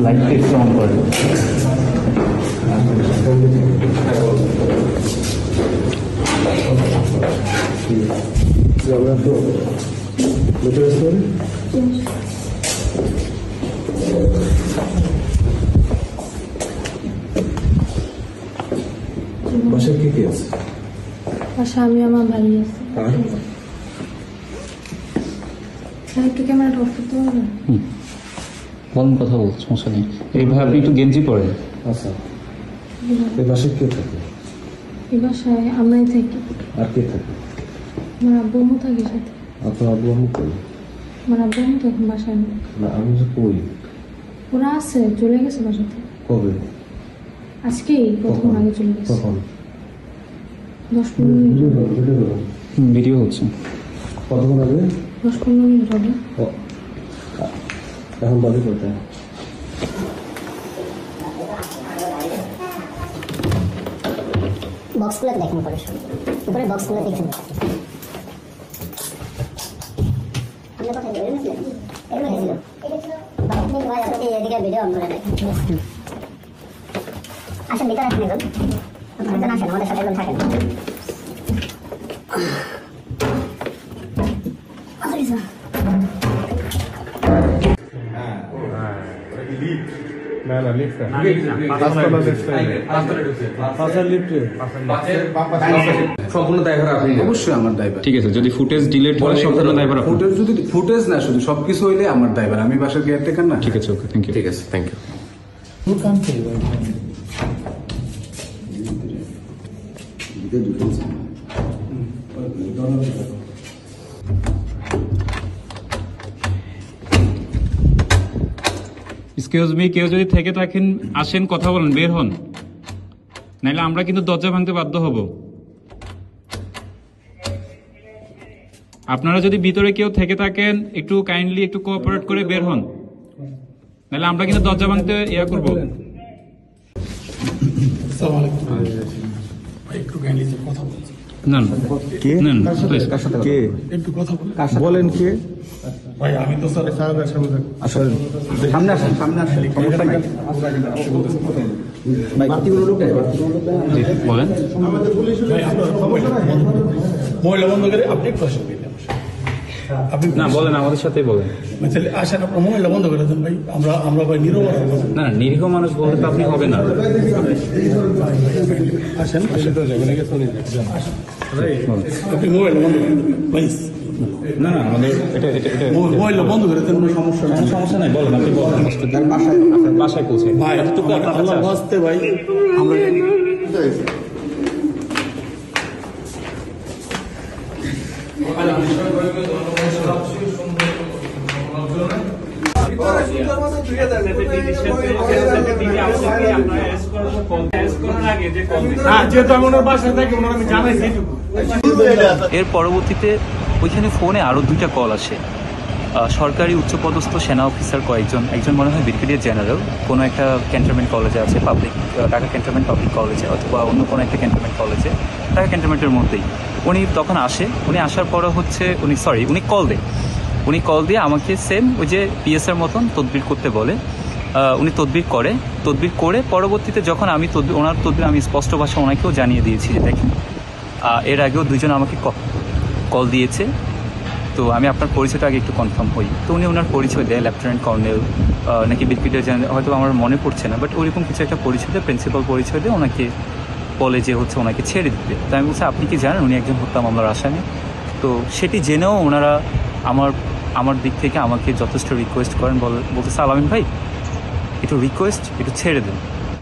Light on করে বাসায় কে কে আছে? বাসা আমি আমার ভাই আছে। একটু ক্যামেরাটা অফ করতে পারবেন? বলুন, কথা বলতে সমস্যা নেই। এইভাবে আপনি একটু গেঞ্জি পরেন। আচ্ছা, এই বাসায় কে থাকে? এই বাসায় আমরাই থাকি। আর কে থাকে? আমার আব্বু আম্মু থাকে সাথে। আপনার আব্বু আম্মু কই? আমার আব্বু আম্মু তো এখন বাসায় নেই। না, আমি যে কই? ওরা আছে, চলে গেছে বাসাতে। কবে? আজকেই প্রথম আগে চলে গেছে। কখন? 10-15 মিনিট। ভিডিও হচ্ছে। কতক্ষণ আগে? 10-15 মিনিট হবে। এখন বাড়ি কোথায়? বক্সগুলোতে দেখেন পরে উপরে বক্সগুলো দেখেন। আমরা কোথায় গেছিলাম? এগুলো গেছিল এদিকে ভিডিও অন করে দেখেন। আসেন ভিতরে আসেন, এগুলো ভিতরে আসেন, আমাদের সাথে এগুলো থাকেন। সম্পূর্ণ দায়ভার আপনি। অবশ্যই আমার দায়ভার। ঠিক আছে, যদি ফুটেজ ডিলিট হয় সম্পূর্ণ দায়ভার আপনার। ফুটেজ যদি ফুটেজ না শুধু সবকিছু হইলে আমার দায়ভার। আমি বাসার কেয়ারটেকার না। ঠিক আছে, ওকে, থ্যাংক ইউ। ঠিক আছে, থ্যাংক ইউ। এক্সকিউজ মি, কেউ যদি থেকে থাকেন আসেন, কথা বলেন, বের হন, নাইলে আমরা কিন্তু দরজা ভাঙতে বাধ্য হব। আপনারা যদি ভিতরে কেউ থেকে থাকেন একটু কাইন্ডলি একটু কোঅপারেট করে বের হন, নাইলে আমরা কিন্তু দরজা ভাঙতে ইয়া করবো। না না, কে? না না, please। কে? একটু কথা বলেন কে? ভাই, আমি তো স্যার আসলে সামনে আসেন, সামনে আসেন। সমস্যা নাই। বাকিগুলো লোক নাই, বাকিগুলো লোক নাই। জি, বলেন। ভাই, আপনার মহিলা বন্ধ করে আপনি একটু আসেন ভাই, আপনি না, বলেন, আমাদের সাথেই বলেন। তাহলে আসেন, আপনার মহিলা বন্ধ করে দেন ভাই। আমরা ভাই নিরব না, নিরীহ মানুষ বলতে তো আপনি হবে না। আসেন, আপনি মোবাইল বন্ধ করে দেন প্লিজ। না না, আমাদের এটা এটা এটা মোবাইল বন্ধ করে দেন, কোনো সমস্যা নেই। কোনো সমস্যা নাই, বলেন, আপনি বলেন। বাসায় পৌঁছে ভাই, এতটুকু আপনার কাছে আল্লাহ আসে। বাঁচতে ভাই, আমরা যেহেতু আমি ওনার বাসায় থাকি, ওনার আমি জানাইছি এইটুকু। এর পরবর্তীতে ওইখানে ফোনে আরও 2টা কল আসে। সরকারি উচ্চপদস্থ সেনা অফিসার কয়েকজন, একজন মনে হয় ব্রিগেডিয়ার জেনারেল, কোনো একটা ক্যান্টনমেন্ট কলেজে আছে, ঢাকা ক্যান্টনমেন্ট পাবলিক কলেজে, অথবা অন্য কোনো একটা ক্যান্টনমেন্ট কলেজে, ঢাকা ক্যান্টনমেন্টের মধ্যেই। উনি তখন আসে, উনি আসার পরে হচ্ছে উনি কল দিয়ে আমাকে সেম ওই যে পিএসের মতন তদবির করতে বলে। উনি তদবির করে পরবর্তীতে যখন আমি ওনার তদবির আমি স্পষ্ট ভাষা ওনাকেও জানিয়ে দিয়েছি যে দেখেন, এর আগেও দুজন আমাকে কল দিয়েছে, তো আমি আপনার পরিচয়টা আগে একটু কনফার্ম হই। তো উনি ওনার পরিচয় দেয়, লেফটেন্যান্ট কর্নেল নাকি ব্রিগেডিয়ার জেনারেল, হয়তো আমার মনে পড়ছে না, বাট ওইরকম কিছু একটা পরিচয় দেয়, প্রিন্সিপাল পরিচয় দিয়ে ওনাকে বলে যে হচ্ছে ওনাকে ছেড়ে দিতে। তো আমি বলছি আপনি কি জানেন উনি একজন হত্যা মামলার আসামি? তো সেটি জেনেও ওনারা আমার দিক থেকে আমাকে যথেষ্ট রিকোয়েস্ট করেন, বলতে আলামিন ভাই একটু ছেড়ে দেন।